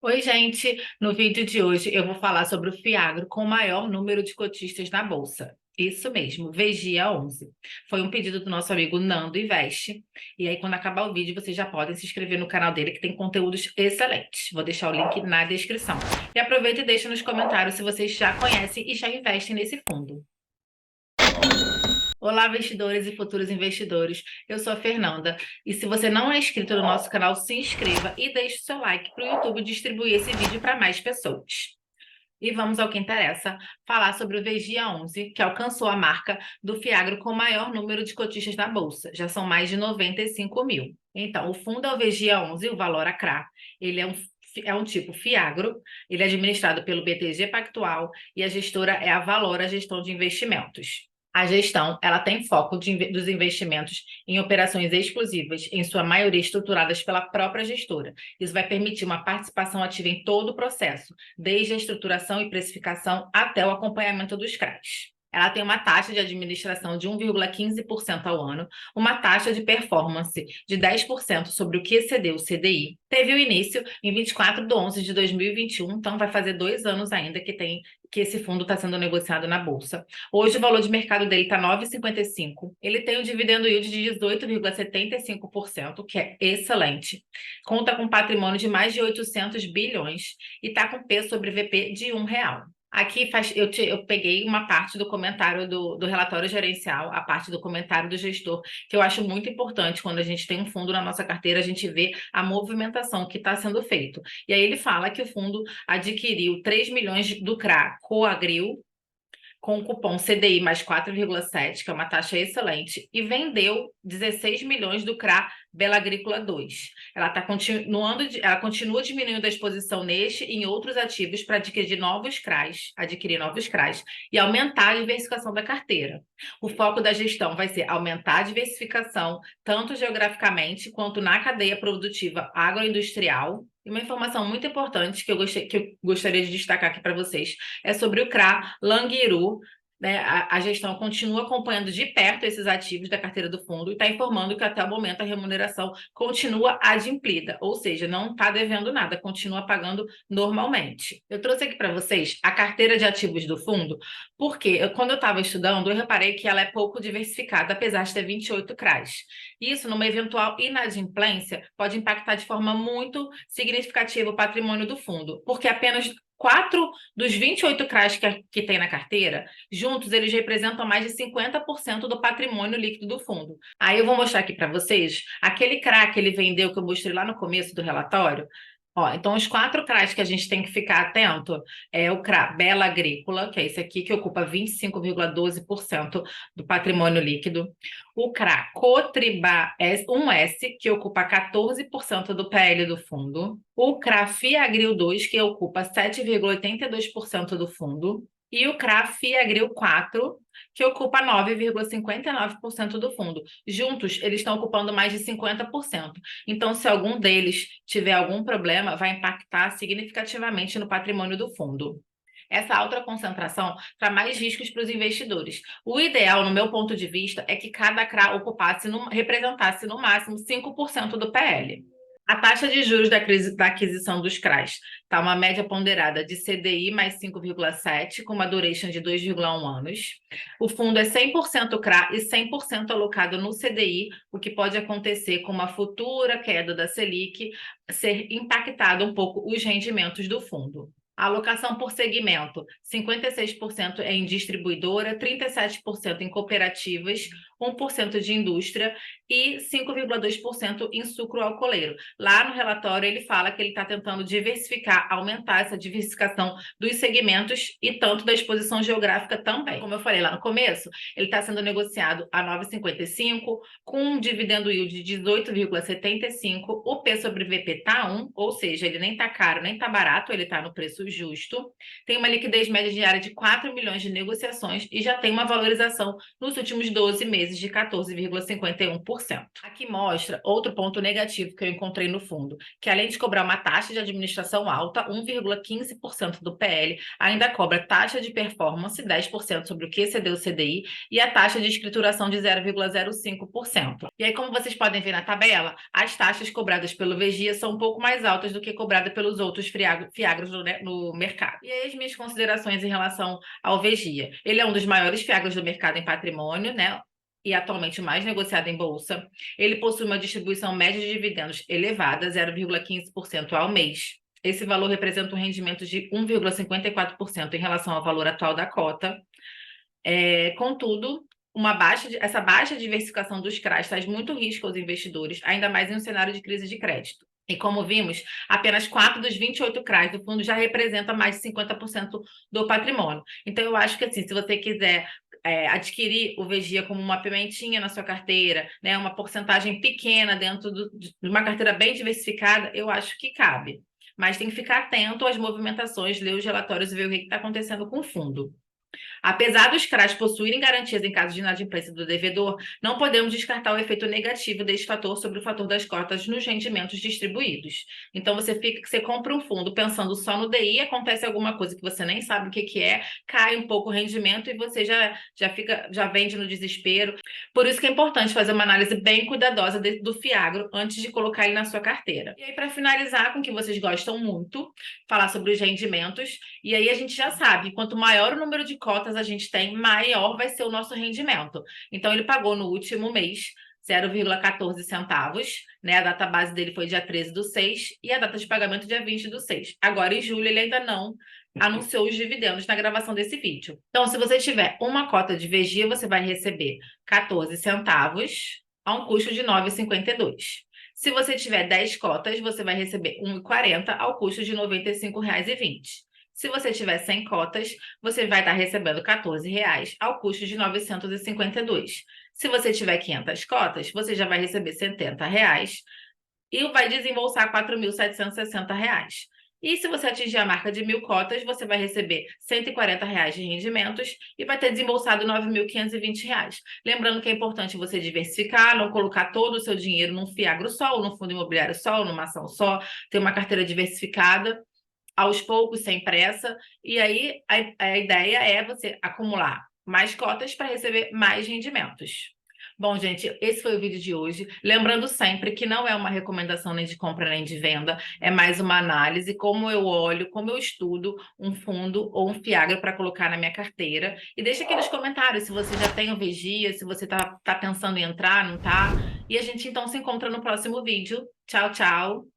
Oi, gente! No vídeo de hoje eu vou falar sobre o Fiagro com o maior número de cotistas na Bolsa. Isso mesmo, Vigia 11. Foi um pedido do nosso amigo Nando Investe. E aí, quando acabar o vídeo, vocês já podem se inscrever no canal dele, que tem conteúdos excelentes. Vou deixar o link na descrição. E aproveita e deixa nos comentários se vocês já conhecem e já investem nesse fundo. Olá, investidores e futuros investidores. Eu sou a Fernanda e se você não é inscrito no nosso canal, se inscreva e deixe o seu like para o YouTube distribuir esse vídeo para mais pessoas. E vamos ao que interessa, falar sobre o Vigia 11, que alcançou a marca do Fiagro com o maior número de cotistas na Bolsa. Já são mais de 95 mil. Então, o fundo é o Vigia 11, o valor ACRA. Ele é um tipo Fiagro, ele é administrado pelo BTG Pactual e a gestora é a Valora Gestão de Investimentos. A gestão, ela tem foco dos investimentos em operações exclusivas, em sua maioria estruturadas pela própria gestora. Isso vai permitir uma participação ativa em todo o processo, desde a estruturação e precificação até o acompanhamento dos CRAs. Ela tem uma taxa de administração de 1,15% ao ano, uma taxa de performance de 10% sobre o que excedeu o CDI. Teve o início em 24 de 11 de 2021, então vai fazer 2 anos ainda que esse fundo está sendo negociado na Bolsa. Hoje o valor de mercado dele está 9,55. Ele tem um dividendo yield de 18,75%, que é excelente. Conta com patrimônio de mais de 800 bilhões e está com P sobre VP de R$ 1. Aqui eu peguei uma parte do comentário do relatório gerencial, a parte do comentário do gestor, que eu acho muito importante quando a gente tem um fundo na nossa carteira, a gente vê a movimentação que está sendo feito. E aí ele fala que o fundo adquiriu 3 milhões do CRA Coagril, com o cupom CDI mais 4,7, que é uma taxa excelente, e vendeu 16 milhões do CRA Bela Agrícola 2. Ela continua diminuindo a exposição neste e em outros ativos para adquirir novos CRAs e aumentar a diversificação da carteira. O foco da gestão vai ser aumentar a diversificação, tanto geograficamente quanto na cadeia produtiva agroindustrial. E uma informação muito importante que eu gostaria de destacar aqui para vocês é sobre o CRA Languiru, né? A gestão continua acompanhando de perto esses ativos da carteira do fundo e está informando que até o momento a remuneração continua adimplida, ou seja, não está devendo nada, continua pagando normalmente. Eu trouxe aqui para vocês a carteira de ativos do fundo, porque quando eu estava estudando, eu reparei que ela é pouco diversificada, apesar de ter 28 CRAs. Isso, numa eventual inadimplência, pode impactar de forma muito significativa o patrimônio do fundo, porque apenas 4 dos 28 CRAs que tem na carteira, juntos eles representam mais de 50% do patrimônio líquido do fundo. Aí eu vou mostrar aqui para vocês aquele CRA que ele vendeu, que eu mostrei lá no começo do relatório. Ó, então, os 4 CRAs que a gente tem que ficar atento é o CRA Bela Agrícola, que é esse aqui, que ocupa 25,12% do patrimônio líquido. O CRA Cotribá 1S, que ocupa 14% do PL do fundo. O CRA Fiagril 2, que ocupa 7,82% do fundo. E o CRA Fiagril 4, que ocupa 9,59% do fundo. Juntos, eles estão ocupando mais de 50%. Então, se algum deles tiver algum problema, vai impactar significativamente no patrimônio do fundo. Essa alta concentração traz mais riscos para os investidores. O ideal, no meu ponto de vista, é que cada CRA representasse no máximo 5% do PL. A taxa de juros da aquisição dos CRAs está uma média ponderada de CDI mais 5,7, com uma duration de 2,1 anos. O fundo é 100% CRA e 100% alocado no CDI, o que pode acontecer com uma futura queda da Selic ser impactado um pouco os rendimentos do fundo. A alocação por segmento, 56% é em distribuidora, 37% em cooperativas, 1% de indústria e 5,2% em sucro alcooleiro. Lá no relatório ele fala que ele está tentando diversificar, aumentar essa diversificação dos segmentos e tanto da exposição geográfica também. Como eu falei lá no começo, ele está sendo negociado a 9,55, com um dividendo yield de 18,75, o P sobre VP está 1, ou seja, ele nem está caro, nem está barato, ele está no preço justo. Tem uma liquidez média diária de 4 milhões de negociações e já tem uma valorização nos últimos 12 meses meses de 14,51%. Aqui mostra outro ponto negativo que eu encontrei no fundo, que além de cobrar uma taxa de administração alta, 1,15% do PL, ainda cobra taxa de performance, 10% sobre o que excedeu o CDI, e a taxa de escrituração de 0,05%. E aí, como vocês podem ver na tabela, as taxas cobradas pelo Vegia são um pouco mais altas do que cobrada pelos outros fiagros no mercado. E aí as minhas considerações em relação ao Vegia. Ele é um dos maiores fiagros do mercado em patrimônio, né? E atualmente mais negociado em bolsa. Ele possui uma distribuição média de dividendos elevada, 0,15% ao mês. Esse valor representa um rendimento de 1,54% em relação ao valor atual da cota. Contudo, essa baixa diversificação dos CRAs traz muito risco aos investidores, ainda mais em um cenário de crise de crédito. E como vimos, apenas 4 dos 28 CRAs do fundo já representam mais de 50% do patrimônio. Então, eu acho que assim, se você quiser adquirir o Vegia como uma pimentinha na sua carteira, né, uma porcentagem pequena dentro de uma carteira bem diversificada, eu acho que cabe. Mas tem que ficar atento às movimentações, ler os relatórios e ver o que está acontecendo com o fundo. Apesar dos CRAs possuírem garantias em caso de inadimplência do devedor, não podemos descartar o efeito negativo deste fator sobre o fator das cotas nos rendimentos distribuídos. Então, você compra um fundo pensando só no DI, acontece alguma coisa que você nem sabe o que é, cai um pouco o rendimento e você já vende no desespero. Por isso que é importante fazer uma análise bem cuidadosa do Fiagro antes de colocar ele na sua carteira. E aí, para finalizar com o que vocês gostam muito, falar sobre os rendimentos, e aí a gente já sabe, quanto maior o número de cotas a gente tem, maior vai ser o nosso rendimento. Então, ele pagou no último mês 0,14 centavos, né? A data base dele foi dia 13/6 e a data de pagamento dia 20/6. Agora, em julho, ele ainda não anunciou os dividendos na gravação desse vídeo. Então, se você tiver uma cota de Vegia, você vai receber 14 centavos a um custo de 9,52. Se você tiver 10 cotas, você vai receber 1,40 ao custo de R$ 95,20. Se você tiver 100 cotas, você vai estar recebendo R$ 14 ao custo de 952. Se você tiver 500 cotas, você já vai receber R$ 70 e vai desembolsar R$ 4.760. E se você atingir a marca de 1.000 cotas, você vai receber R$ 140 de rendimentos e vai ter desembolsado R$ 9.520. Lembrando que é importante você diversificar, não colocar todo o seu dinheiro num fiagro só, ou num fundo imobiliário só, ou numa ação só, ter uma carteira diversificada, aos poucos, sem pressa, e aí a ideia é você acumular mais cotas para receber mais rendimentos. Bom, gente, esse foi o vídeo de hoje. Lembrando sempre que não é uma recomendação nem de compra nem de venda, é mais uma análise, como eu olho, como eu estudo um fundo ou um fiagro para colocar na minha carteira. E deixa aqui nos comentários se você já tem o Vegia, se você tá pensando em entrar, não tá? E a gente então se encontra no próximo vídeo. Tchau, tchau!